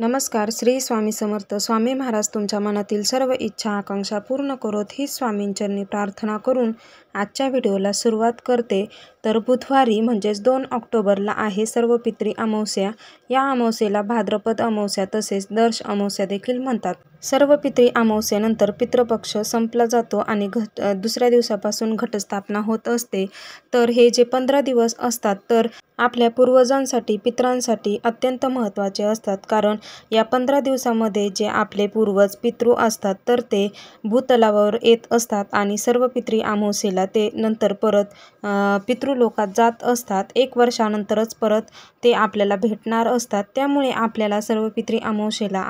नमस्कार. श्री स्वामी समर्थ. स्वामी महाराज तुमच्या मनातील सर्व इच्छा आकांक्षा पूर्ण करोत हीच स्वामींचरणी प्रार्थना करून आजच्या व्हिडिओला सुरुवात करते. तर बुधवारी म्हणजेच 2 ऑक्टोबरला आहे सर्वपित्री अमावस्या. या अमावस्येला भाद्रपद अमावस्या तसेच दर्श अमावस्या देखील म्हणतात. सर्वपित्री अमावस्येनंतर पितृपक्ष संपला जातो आणि दुसऱ्या दिवसापासून घटस्थापना होत असते. तर हे जे 15 दिवस असतात तर आपल्या पूर्वजांसाठी पितरांसाठी अत्यंत महत्त्वाचे असतात. कारण या 15 दिवसामध्ये जे आपले पूर्वज पितृ असतात तर ते भूतलावर येत असतात आणि सर्वपित्री अमावस्येला ते नंतर परत पितृलोकात जात असतात. 1 वर्षानंतरच परत ते आपल्याला भेटणार असतात. त्यामुळे आपल्याला सर्वपित्री अमावस्येला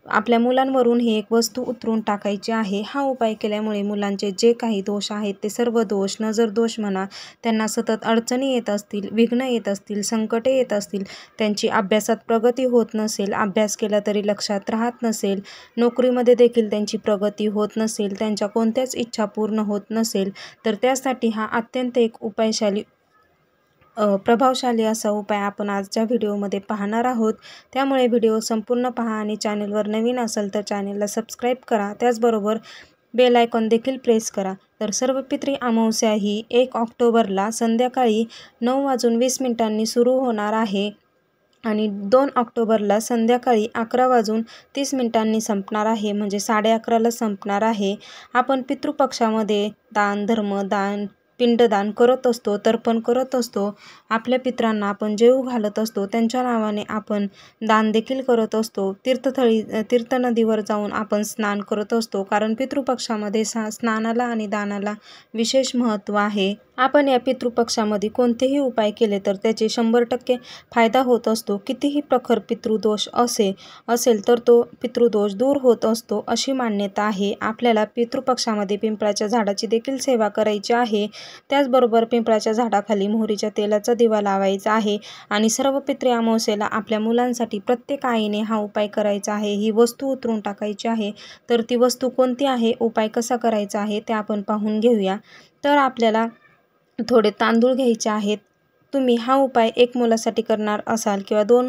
आपल्या मुलांवरून ही एक वस्तू उतरून टाकायची आहे. हा उपाय केल्यामुळे मुलांचे जे काही दोष आहेत ते सर्व दोष, नजर दोष म्हणा, त्यांना सतत अडचणी येत असतील, विघ्न येत असतील, संकटे येत असतील, त्यांची अभ्यासात प्रगती होत नसेल, अभ्यास केला तरी लक्षात राहत नसेल, नोकरीमध्ये देखील त्यांची प्रगती होत नसेल, त्यांच्या कोणत्याच इच्छा पूर्ण होत नसेल, तर त्यासाठी हा अत्यंत एक प्रभावशाली असा उपाय आपण आजच्या व्हिडिओमध्ये पाहणार आहोत. त्यामुळे व्हिडिओ संपूर्ण पहा आणि चॅनलवर नवीन असाल तर चॅनलला सबस्क्राईब करा. त्याचबरोबर बेल आयकॉन देखील प्रेस करा. तर सर्वपित्री अमावस्या ही 1 ऑक्टोबरला संध्याकाळी 9:20 सुरू होणार आहे आणि 2 ऑक्टोबरला संध्याकाळी 11:30 संपणार आहे. म्हणजे 11:30ला संपणार आहे. आपण पितृपक्षामध्ये दान, धर्मदान, पिंडदान करत असतो, तर्पण करत असतो. आपल्या पितरांना आपण जेवू घालत असतो. त्यांच्या नावाने आपण दान देखील करत असतो. तीर्थनदीवर जाऊन आपण स्नान करत असतो. कारण पितृपक्षामध्ये स्नानाला आणि दानाला विशेष महत्त्व आहे. आपण या पितृपक्षामध्ये कोणतेही उपाय केले तर त्याचे 100% फायदा होत असतो. कितीही प्रखर पितृदोष असेल तर तो पितृदोष दूर होत असतो अशी मान्यता आहे. आपल्याला पितृपक्षामध्ये पिंपळाच्या झाडाची देखील सेवा करायची आहे. त्याचबरोबर पिंपळाच्या झाडाखाली मोहरीच्या तेलाचा दिवा लावायचा आहे आणि सर्वपित्री अमावस्येला आपल्या मुलांसाठी प्रत्येक आईने हा उपाय करायचा आहे. ही वस्तू उतरून टाकायची आहे. तर ती वस्तू कोणती आहे, उपाय कसा करायचा आहे ते आपण पाहून घेऊया. तर आपल्याला थोडे तांदूळ घ्यायचे आहेत. तुम्ही हा उपाय 1 मुलासाठी करणार असाल किंवा 2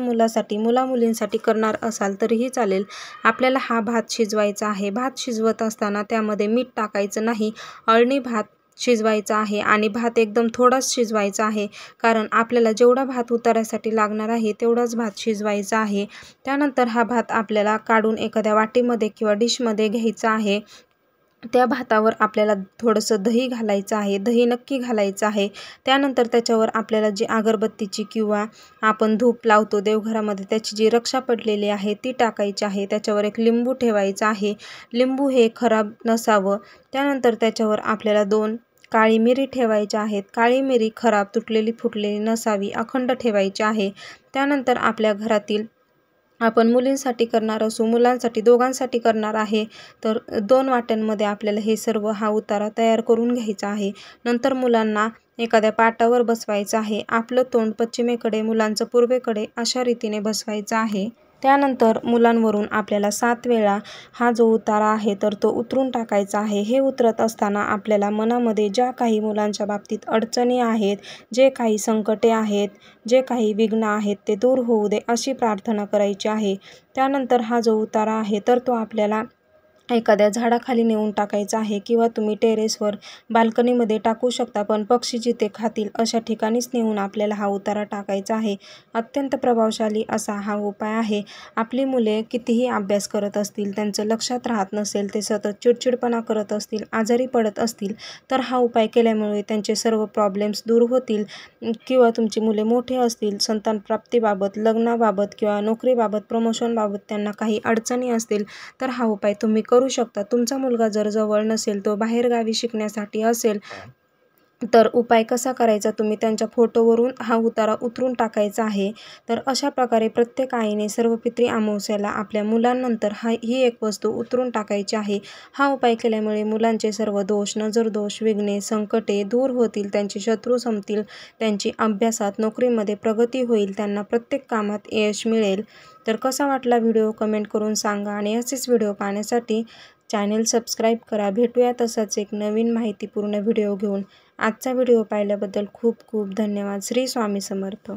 मुलामुलींसाठी करणार असाल तरीही चालेल. आपल्याला हा भात शिजवायचा आहे. भात शिजवत असताना त्यामध्ये मीठ टाकायचं नाही. अळणी भात शिजवायचा आहे आणि भात एकदम थोडाच शिजवायचा आहे. कारण आपल्याला जेवढा भात उतारायसाठी लागणार आहे तेवढाच भात शिजवायचा आहे. त्यानंतर हा भात आपल्याला काढून एखाद्या वाटीमध्ये किंवा डिशमध्ये घ्यायचा आहे. त्या भातावर आपल्याला थोडंसं दही घालायचं आहे. दही नक्की घालायचं आहे. त्यानंतर त्याच्यावर आपल्याला जी अगरबत्तीची किंवा आपण धूप लावतो देवघरामध्ये त्याची जी रक्षा पडलेली आहे ती टाकायची आहे. त्याच्यावर एक लिंबू ठेवायचा आहे. लिंबू हे खराब नसावं. त्यानंतर त्याच्यावर आपल्याला 2 काळी मिरी ठेवायच्या आहेत. काळी मिरी खराब, तुटलेली फुटलेली नसावी, अखंड ठेवायची आहे. त्यानंतर आपल्या घरातील आपण मुलींसाठी करणार असू, मुलांसाठी, दोघांसाठी करणार आहे तर 2 वाट्यांमध्ये आपल्याला हे सर्व हा उतारा तयार करून घ्यायचा आहे. नंतर मुलांना एखाद्या पाटावर बसवायचं आहे. आपलं तोंड पश्चिमेकडे, मुलांचं पूर्वेकडे अशा रीतीने बसवायचं आहे. त्यानंतर मुलांवरून आपल्याला 7 वेळा हा जो उतारा आहे तर तो उतरून टाकायचा आहे. हे उतरत असताना आपल्याला मनामध्ये ज्या काही मुलांच्या बाबतीत अडचणी आहेत, जे काही संकटे आहेत, जे काही विघ्न आहेत ते दूर होऊ दे अशी प्रार्थना करायची आहे. त्यानंतर हा जो उतारा आहे तर तो आपल्याला एखाद्या झाडाखाली नेऊन टाकायचा आहे किंवा तुम्ही टेरेसवर, बाल्कनीमध्ये टाकू शकता. पण पक्षी जिथे खातील अशा ठिकाणीच नेऊन आपल्याला हा उतारा टाकायचा आहे. अत्यंत प्रभावशाली असा हा उपाय आहे. आपली मुले कितीही अभ्यास करत असतील, त्यांचं लक्षात राहत नसेल, ते सतत चिडचिडपणा करत असतील, आजारी पडत असतील तर हा उपाय केल्यामुळे त्यांचे सर्व प्रॉब्लेम्स दूर होतील. किंवा तुमची मुले मोठे असतील, संतानप्राप्तीबाबत, लग्नाबाबत किंवा नोकरीबाबत, प्रमोशनबाबत त्यांना काही अडचणी असतील तर हा उपाय तुम्ही करू शकता. तुमचा मुलगा जर जवळ नसेल, तो बाहेरगावी शिकण्यासाठी असेल तर उपाय कसा करायचा, तुम्ही त्यांच्या फोटोवरून हा उतारा उतरून टाकायचा आहे. तर अशा प्रकारे प्रत्येक आईने सर्वपित्री अमावस्येला आपल्या मुलांनंतर ही एक वस्तू उतरून टाकायची आहे. हा उपाय केल्यामुळे मुलांचे सर्व दोष, नजरदोष, विघ्ने, संकटे दूर होतील, त्यांचे शत्रू संपतील, त्यांची अभ्यासात, नोकरीमध्ये प्रगती होईल, त्यांना प्रत्येक कामात यश मिळेल. तर कसा वाटला व्हिडिओ कमेंट करून सांगा आणि असेच व्हिडिओ पाहण्यासाठी चॅनल सबस्क्राईब करा. भेटूया तसाच एक नवीन माहितीपूर्ण व्हिडिओ घेऊन. आजचा व्हिडिओ पाहिल्याबद्दल खूप खूप धन्यवाद. श्री स्वामी समर्थ.